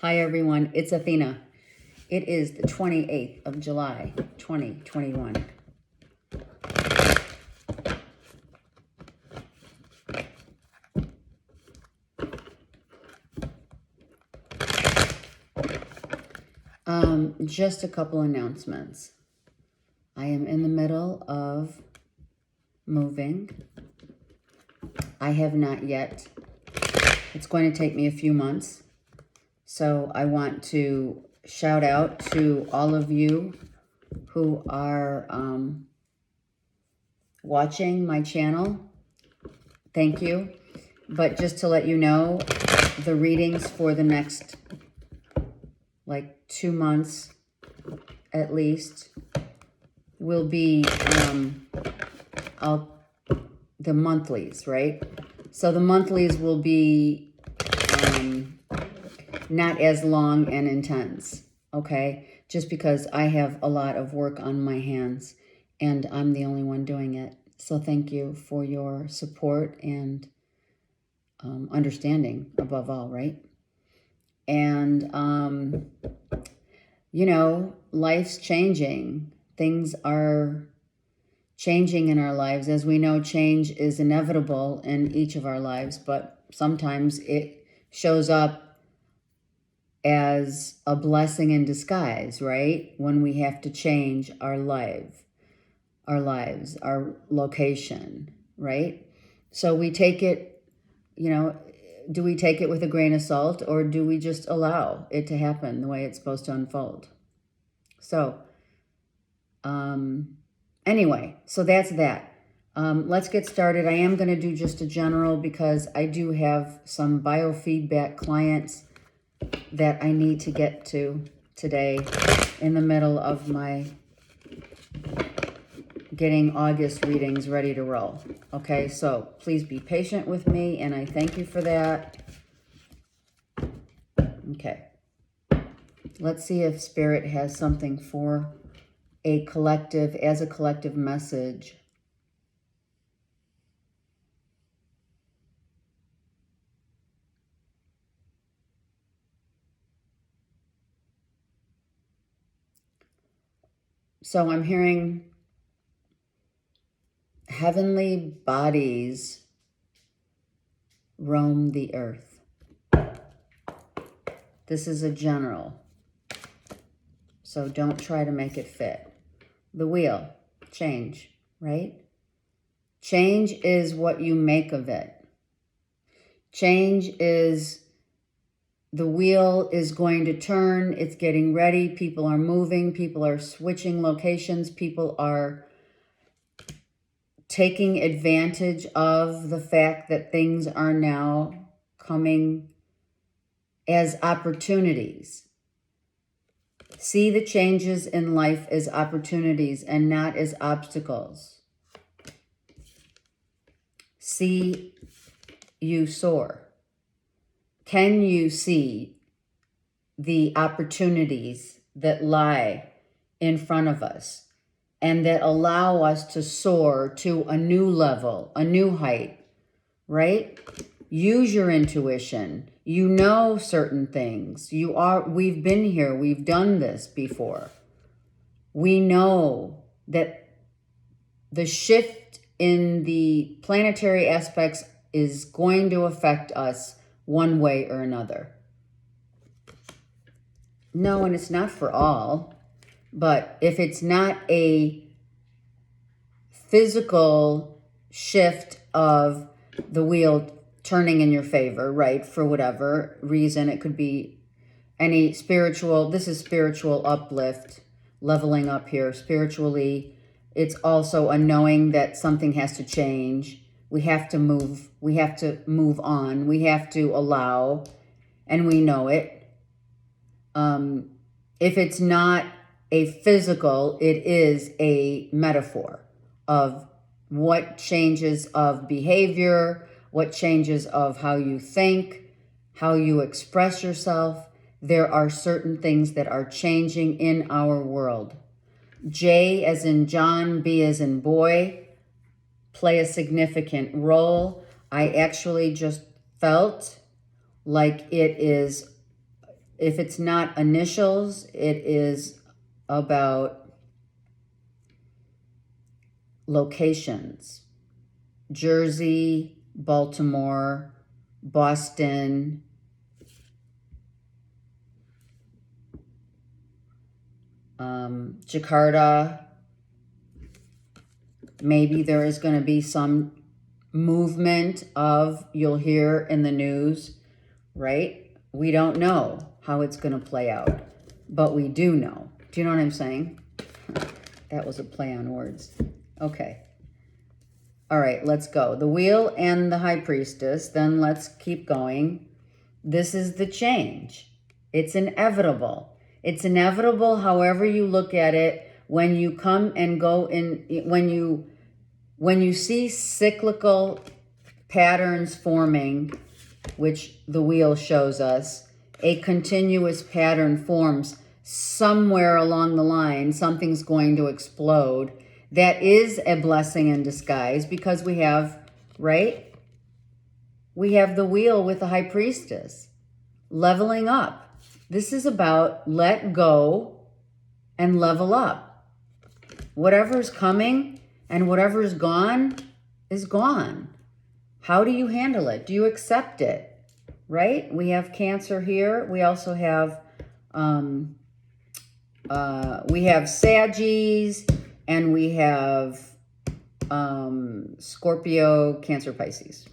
Hi everyone, it's Athena. It is the 28th of July, 2021. Just a couple announcements. I am in the middle of moving. I have not yet. It's going to take me a few months. So I want to shout out to all of you who are watching my channel. Thank you. But just to let you know, the readings for the next 2 months at least will be the monthlies, right? So the monthlies will be not as long and intense, okay? Just because I have a lot of work on my hands and I'm the only one doing it. So thank you for your support and understanding above all, right? And, you know, life's changing. Things are changing in our lives. As we know, change is inevitable in each of our lives, but sometimes it shows up as a blessing in disguise, right? When we have to change our lives, our location, right? So we take it, you know, do we take it with a grain of salt, or do we just allow it to happen the way it's supposed to unfold? So, anyway, so that's that. Let's get started. I am going to do just a general because I do have some biofeedback clients that I need to get to today in the middle of my getting August readings ready to roll. Okay, so please be patient with me, and I thank you for that. Okay, let's see if Spirit has something for a collective message. So I'm hearing heavenly bodies roam the earth. This is a general, so don't try to make it fit. The wheel, change, right? Change is what you make of it. Change is, the wheel is going to turn, it's getting ready, people are moving, people are switching locations, people are taking advantage of the fact that things are now coming as opportunities. See the changes in life as opportunities and not as obstacles. See you soar. Can you see the opportunities that lie in front of us and that allow us to soar to a new level, a new height, right? Use your intuition. You know certain things. We've been here. We've done this before. We know that the shift in the planetary aspects is going to affect us one way or another. No, and it's not for all. But if it's not a physical shift of the wheel turning in your favor, right, for whatever reason, it could be any spiritual, this is spiritual uplift, leveling up here spiritually. It's also a knowing that something has to change. We have to move on. We have to allow, and we know it. If it's not a physical, it is a metaphor of what changes of behavior, what changes of how you think, how you express yourself. There are certain things that are changing in our world. J as in John, B as in boy, play a significant role. I actually just felt like it if it's not initials, it is about locations. Jersey, Baltimore, Boston, Jakarta. Maybe there is going to be some movement of, you'll hear in the news, right? We don't know how it's going to play out, but we do know. Do you know what I'm saying? That was a play on words. Okay. All right, let's go. The wheel and the high priestess. Then let's keep going. This is the change. It's inevitable. It's inevitable however you look at it. When you come and go in, when you see cyclical patterns forming, which the wheel shows us, a continuous pattern forms somewhere along the line. Something's going to explode. That is a blessing in disguise, because we have, right? We have the wheel with the high priestess leveling up. This is about let go and level up. Whatever's coming and whatever's gone is gone. How do you handle it? Do you accept it? Right? We have Cancer here. We also have Saggies, and we have Scorpio, Cancer, Pisces.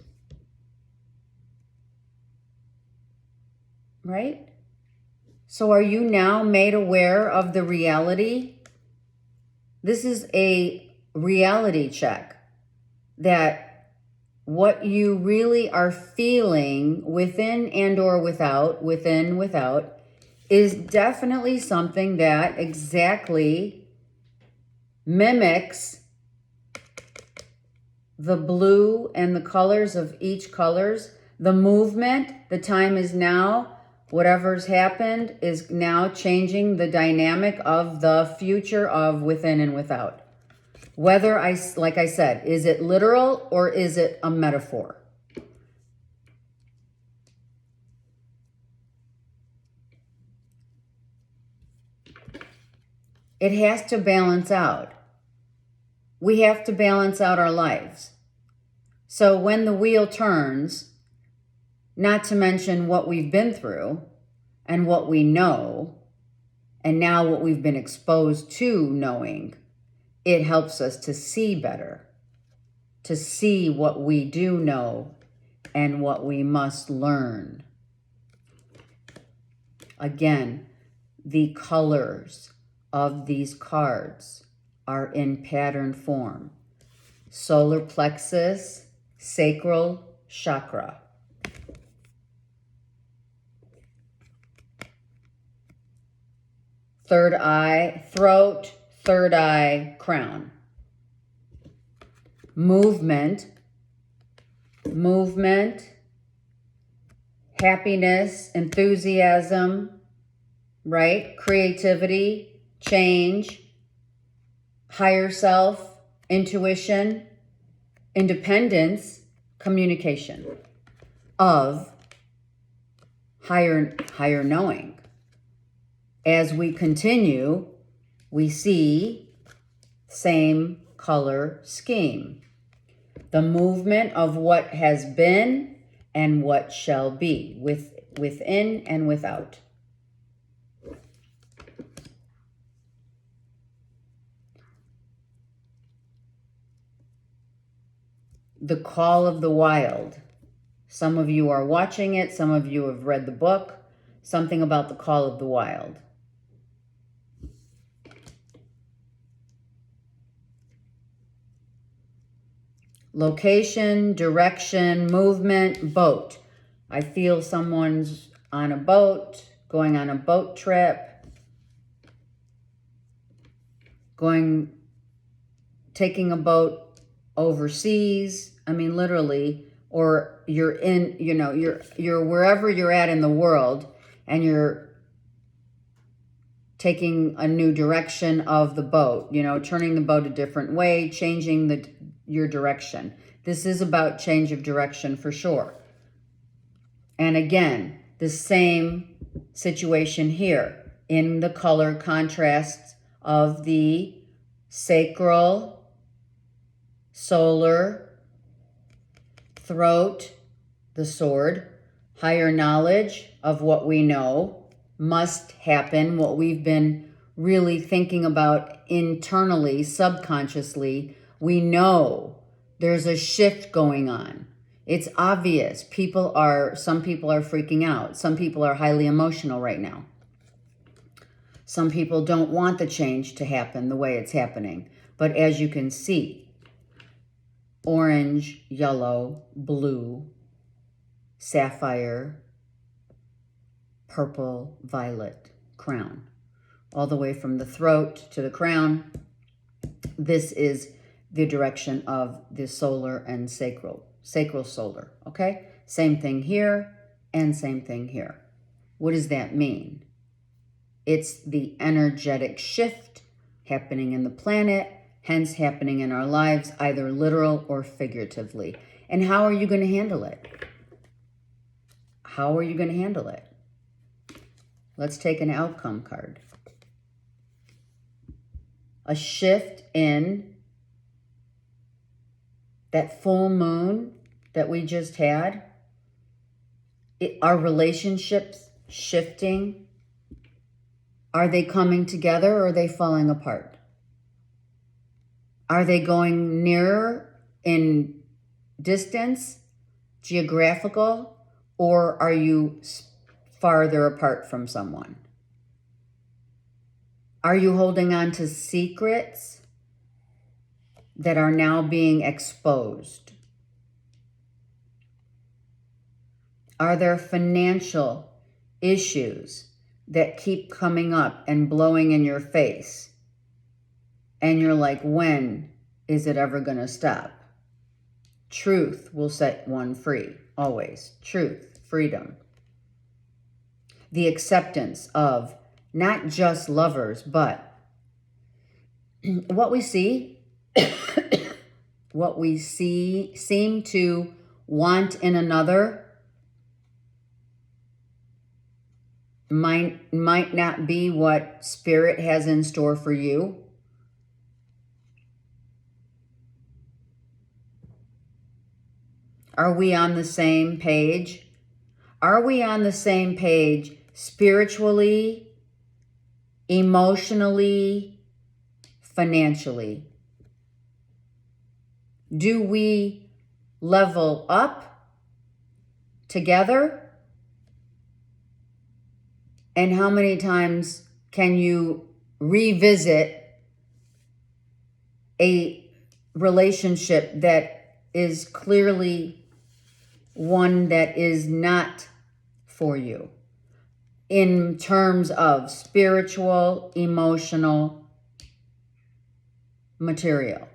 Right? So are you now made aware of the reality? This is a reality check, that what you really are feeling within and or without, is definitely something that exactly mimics the blue and the colors of each colors. The movement, the time is now. Whatever's happened is now changing the dynamic of the future of within and without. Whether like I said, is it literal or is it a metaphor? It has to balance out. We have to balance out our lives. So when the wheel turns, not to mention what we've been through and what we know, and now what we've been exposed to knowing, it helps us to see better, to see what we do know and what we must learn. Again, the colors of these cards are in pattern form. Solar plexus, sacral chakra. Third eye, throat, third eye, crown. Movement, happiness, enthusiasm, right? Creativity, change, higher self, intuition, independence, communication of higher knowing. As we continue, we see same color scheme. The movement of what has been and what shall be, within and without. The Call of the Wild. Some of you are watching it. Some of you have read the book. Something about the Call of the Wild. Location, direction, movement, boat. I feel someone's on a boat, going on a boat trip, taking a boat overseas. I mean, literally, or you're in, you're wherever you're at in the world, and you're taking a new direction of the boat, turning the boat a different way, changing your direction. This is about change of direction for sure. And again, The same situation here in the color contrasts of the sacral, solar, throat, the sword, higher knowledge of what we know must happen, what we've been really thinking about internally, subconsciously. We know there's a shift going on. It's obvious. Some people are freaking out. Some people are highly emotional right now. Some people don't want the change to happen the way it's happening. But as you can see, orange, yellow, blue, sapphire, purple, violet, crown. All the way from the throat to the crown. This is the direction of the solar and sacral solar, okay? Same thing here and same thing here. What does that mean? It's the energetic shift happening in the planet, hence happening in our lives, either literal or figuratively. And how are you going to handle it? How are you going to handle it? Let's take an outcome card. A shift in that full moon that we just had. Are relationships shifting? Are they coming together or are they falling apart? Are they going nearer in distance, geographical, or are you farther apart from someone? Are you holding on to secrets that are now being exposed? Are there financial issues that keep coming up and blowing in your face? And you're like, when is it ever going to stop? Truth will set one free, always. Truth, freedom. The acceptance of not just lovers, but what we see, seem to want in another might not be what spirit has in store for you. Are we on the same page? Are we on the same page spiritually, emotionally, financially? Do we level up together? And how many times can you revisit a relationship that is clearly one that is not for you in terms of spiritual, emotional, material?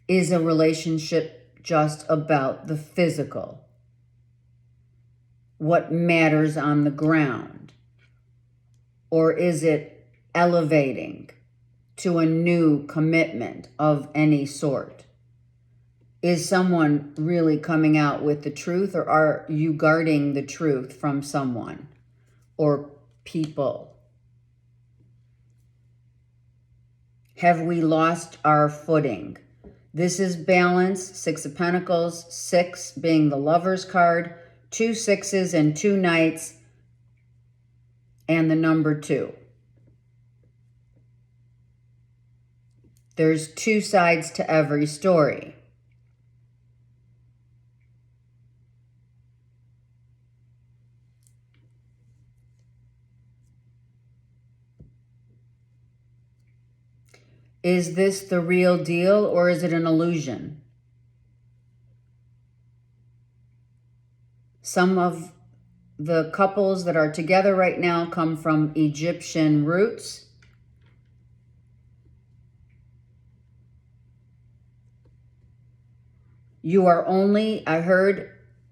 Is a relationship just about the physical? What matters on the ground? Or is it elevating to a new commitment of any sort? Is someone really coming out with the truth, or are you guarding the truth from someone or people? Have we lost our footing? This is balance, Six of Pentacles, 6 being the Lover's card, 2 sixes and 2 knights, and the number 2. There's 2 sides to every story. Is this the real deal or is it an illusion? Some of the couples that are together right now come from Egyptian roots. You are only,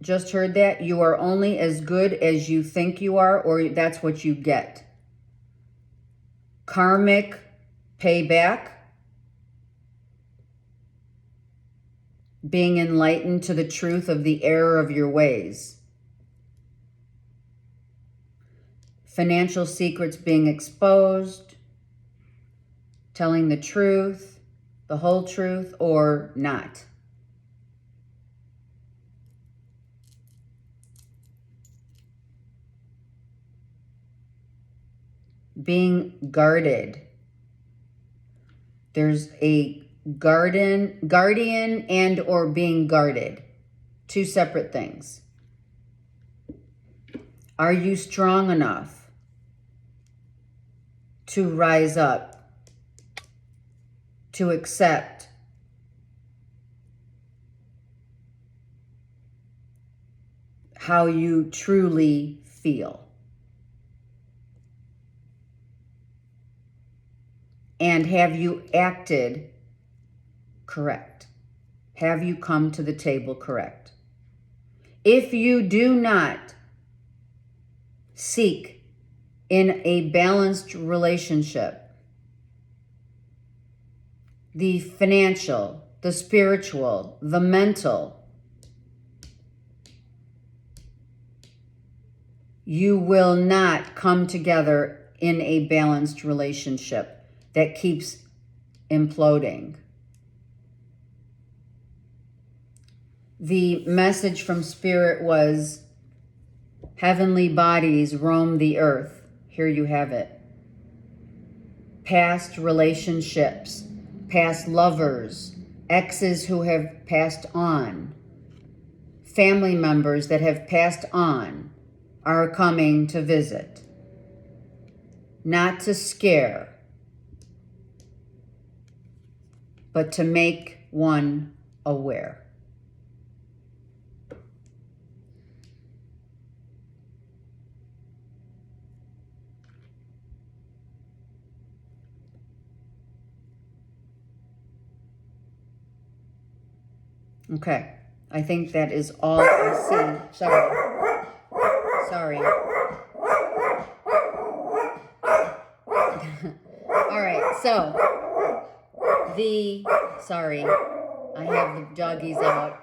just heard that, you are only as good as you think you are, or that's what you get. Karmic payback. being enlightened to the truth of the error of your ways. Financial secrets being exposed, telling the truth, the whole truth, or not. Being guarded. There's a guardian and or being guarded. Two separate things. Are you strong enough to rise up, to accept how you truly feel? And have you acted correct? Have you come to the table correct? If you do not seek in a balanced relationship the financial, the spiritual, the mental, you will not come together in a balanced relationship that keeps imploding. The message from Spirit was, heavenly bodies roam the earth. Here you have it. Past relationships, past lovers, exes who have passed on, family members that have passed on are coming to visit. Not to scare, but to make one aware. Okay, I think that is all I see. Sorry. All right, so I have the doggies out.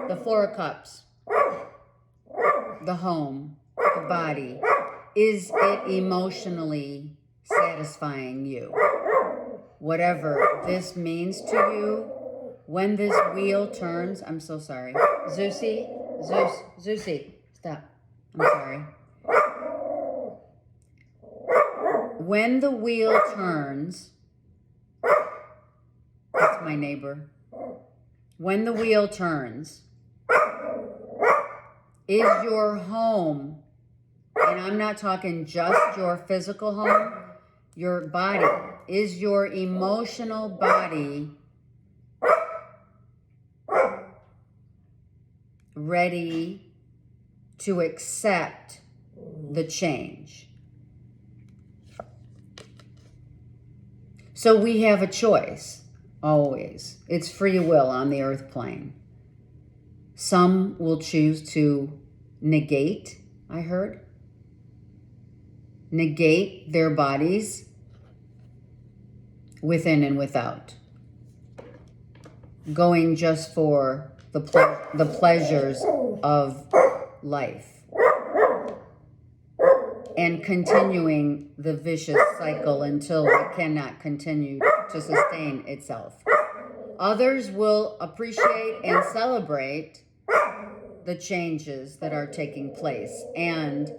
The Four of Cups, the home, the body. Is it emotionally satisfying you? Whatever this means to you, when this wheel turns, I'm so sorry. Zeusy, stop. I'm sorry. When the wheel turns, that's my neighbor. When the wheel turns, is your home, and I'm not talking just your physical home, your body, is your emotional body ready to accept the change? So we have a choice, always. It's free will on the earth plane. Some will choose to negate, I heard. Negate their bodies within and without. Going just for the pleasures of life. And continuing the vicious cycle until it cannot continue to sustain itself. Others will appreciate and celebrate the changes that are taking place and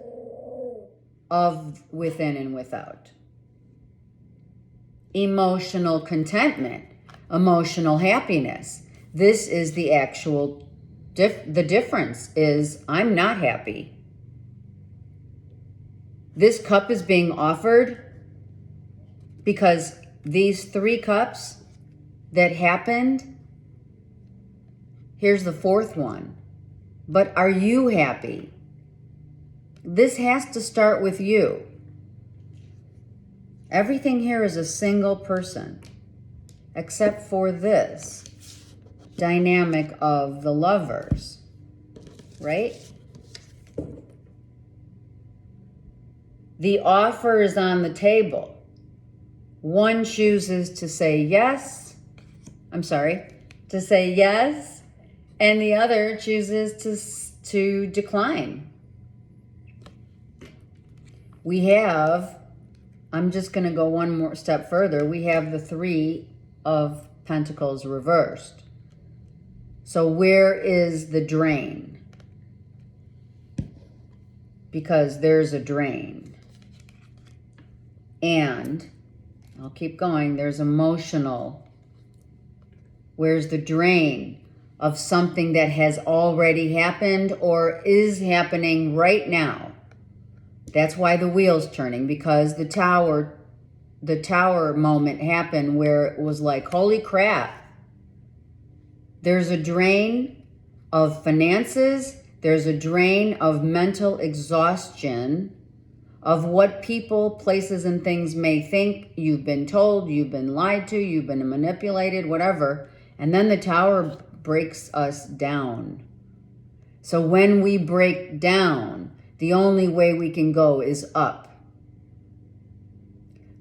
of within and without. Emotional contentment, emotional happiness. This is the actual, the difference is I'm not happy. This cup is being offered because these 3 cups that happened, here's the 4th one. But are you happy? This has to start with you. Everything here is a single person, except for this dynamic of the lovers, right? The offer is on the table. One chooses to say yes. To say yes and the other chooses to decline. We have, I'm just going to go one more step further. We have the Three of Pentacles reversed. So where is the drain? Because there's a drain. And I'll keep going. There's emotional. Where's the drain of something that has already happened or is happening right now? That's why the wheel's turning, because the tower moment happened where it was like, holy crap. There's a drain of finances. There's a drain of mental exhaustion of what people, places, and things may think. You've been told, you've been lied to, you've been manipulated, whatever. And then the tower breaks us down. So when we break down, the only way we can go is up.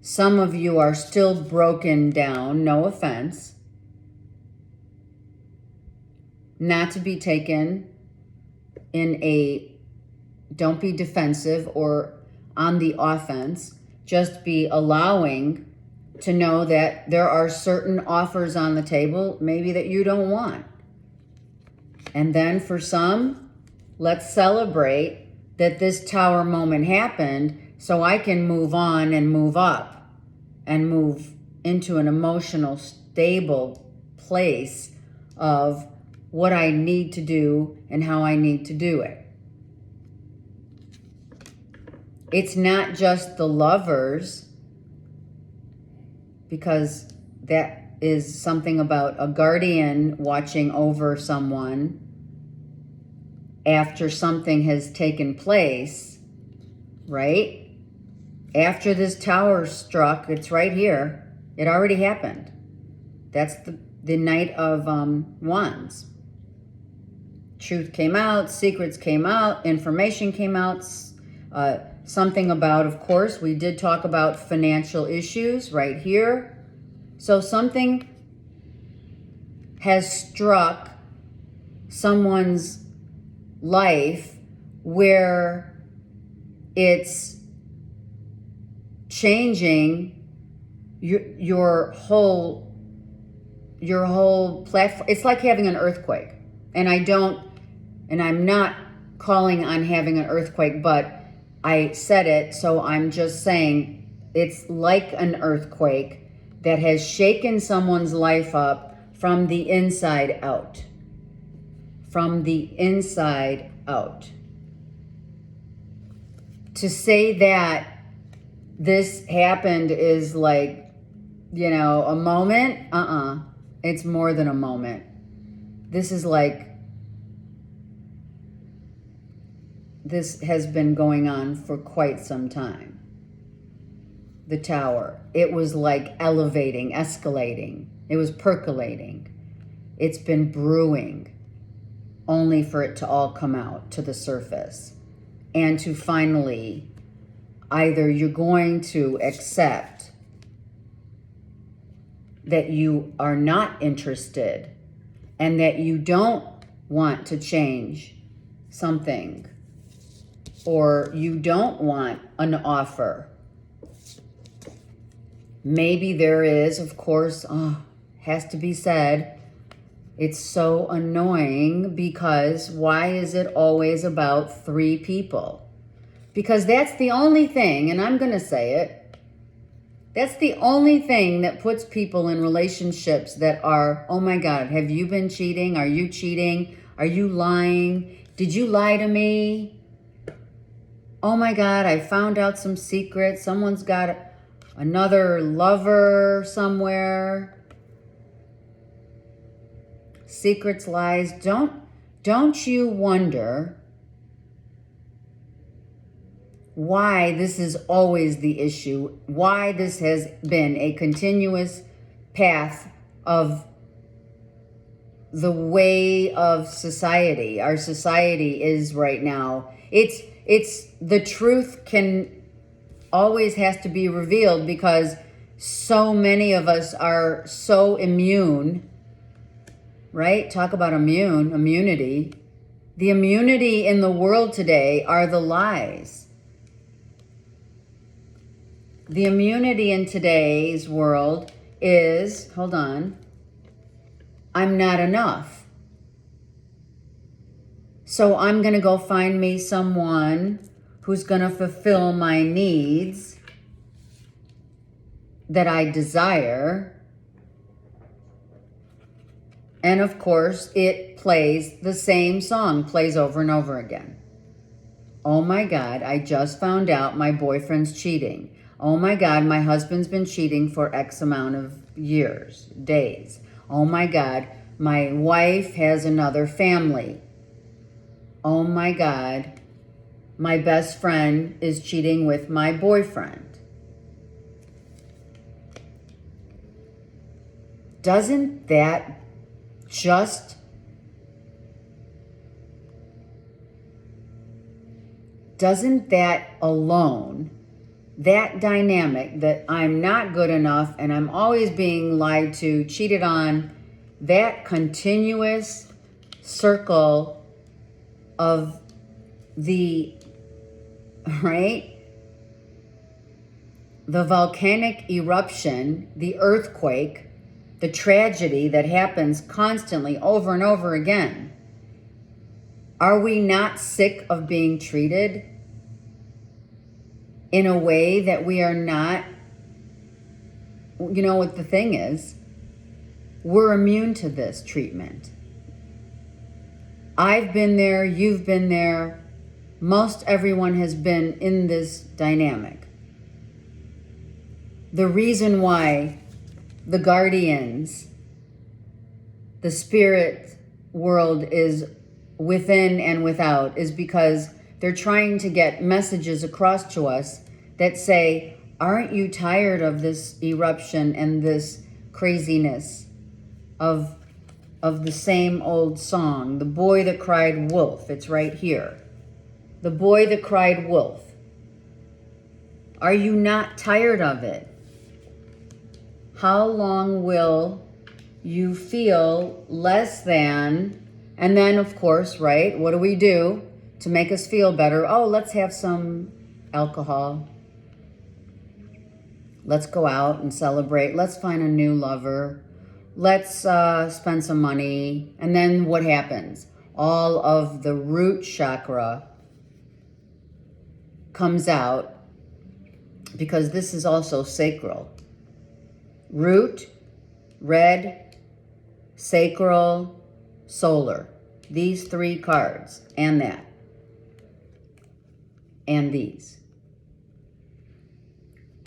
Some of you are still broken down, no offense. Not to be taken in a, don't be defensive or on the offense. Just be allowing to know that there are certain offers on the table, maybe that you don't want. And then for some, let's celebrate that this tower moment happened so I can move on and move up and move into an emotional, stable place of what I need to do and how I need to do it. It's not just the lovers, because that is something about a guardian watching over someone after something has taken place, right? After this tower struck, it's right here. It already happened. That's the Knight of Wands. Truth came out, secrets came out, information came out, something about, of course, we did talk about financial issues right here. So something has struck someone's life where it's changing your whole platform. It's like having an earthquake. And I'm not calling on having an earthquake, but I said it, so I'm just saying it's like an earthquake that has shaken someone's life up from the inside out. From the inside out. To say that this happened is like, a moment, it's more than a moment. This is like, this has been going on for quite some time. The tower. It was like elevating, escalating. It was percolating. It's been brewing, only for it to all come out to the surface. And to finally, either you're going to accept that you are not interested and that you don't want to change something, or you don't want an offer. Maybe there is, of course, has to be said, it's so annoying because why is it always about three people? Because that's the only thing, and I'm going to say it, that's the only thing that puts people in relationships that are, oh my God, have you been cheating? Are you cheating? Are you lying? Did you lie to me? Oh my God, I found out some secrets. Someone's got another lover somewhere. Secrets, lies. Don't you wonder why this is always the issue? Why this has been a continuous path of the way of society. Our society is right now. It's the truth always has to be revealed because so many of us are so immune, right? Talk about immunity. The immunity in the world today are the lies. The immunity in today's world is, hold on, I'm not enough. So I'm going to go find me someone who's going to fulfill my needs that I desire. And of course, it plays the same song, plays over and over again. Oh my God, I just found out my boyfriend's cheating. Oh my God, my husband's been cheating for X amount of years, days. Oh my God, my wife has another family. Oh my God, my best friend is cheating with my boyfriend. Doesn't that just alone, that dynamic that I'm not good enough and I'm always being lied to, cheated on, that continuous circle of the, right? The volcanic eruption, the earthquake, the tragedy that happens constantly over and over again. Are we not sick of being treated in a way that we are not? You know what the thing is? We're immune to this treatment. I've been there, you've been there. Most everyone has been in this dynamic. The reason why the guardians, the spirit world is within and without is because they're trying to get messages across to us that say, aren't you tired of this eruption and this craziness of the same old song? The boy that cried wolf, it's right here. The boy that cried wolf. Are you not tired of it? How long will you feel less than? And then, of course, right, what do we do to make us feel better? Oh, let's have some alcohol. Let's go out and celebrate. Let's find a new lover. Let's spend some money. And then what happens? All of the root chakra comes out because this is also sacral. Root, red, sacral, solar. These three cards and that. And these.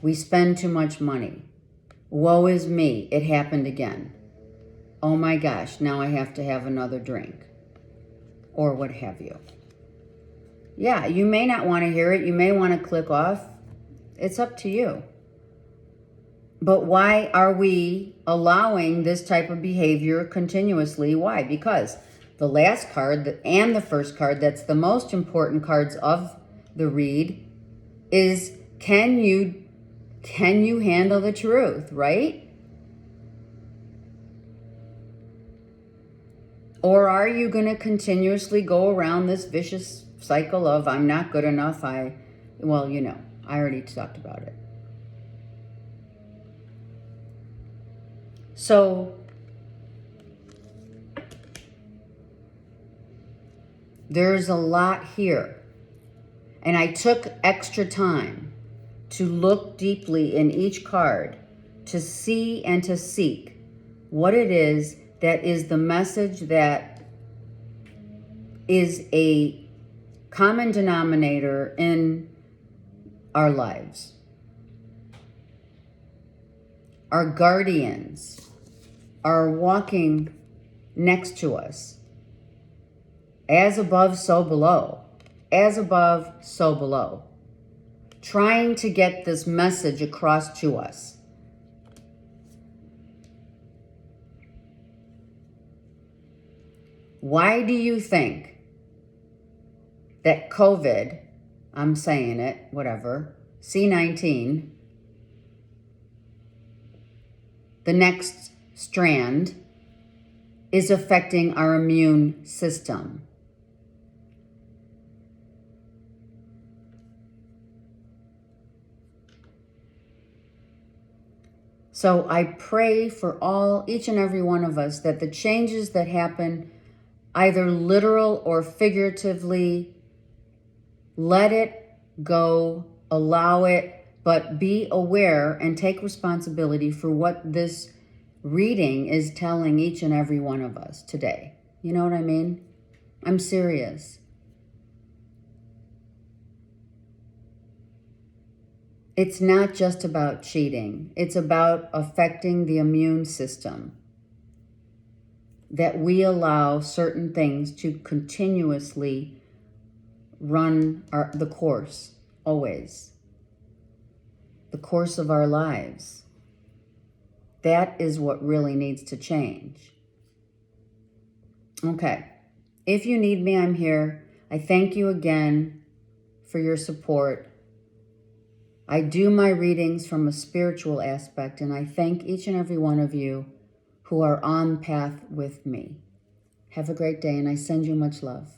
We spend too much money. Woe is me. It happened again. Oh my gosh, now I have to have another drink. Or what have you. Yeah, you may not want to hear it. You may want to click off. It's up to you. But why are we allowing this type of behavior continuously? Why? Because the last card and the first card, that's the most important cards of the read, is can you handle the truth, right? Or are you going to continuously go around this vicious cycle of I'm not good enough, I already talked about it. So there's a lot here. And I took extra time to look deeply in each card to see and to seek what it is that is the message that is a common denominator in our lives. Our guardians are walking next to us. As above, so below. As above, so below. Trying to get this message across to us. Why do you think that COVID, I'm saying it, whatever, C-19, the next strand, is affecting our immune system. So I pray for each and every one of us that the changes that happen, either literal or figuratively, let it go, allow it, but be aware and take responsibility for what this reading is telling each and every one of us today. You know what I mean? I'm serious. It's not just about cheating. It's about affecting the immune system. That we allow certain things to continuously run the course, always. The course of our lives. That is what really needs to change. Okay. If you need me, I'm here. I thank you again for your support. I do my readings from a spiritual aspect, and I thank each and every one of you who are on path with me. Have a great day, and I send you much love.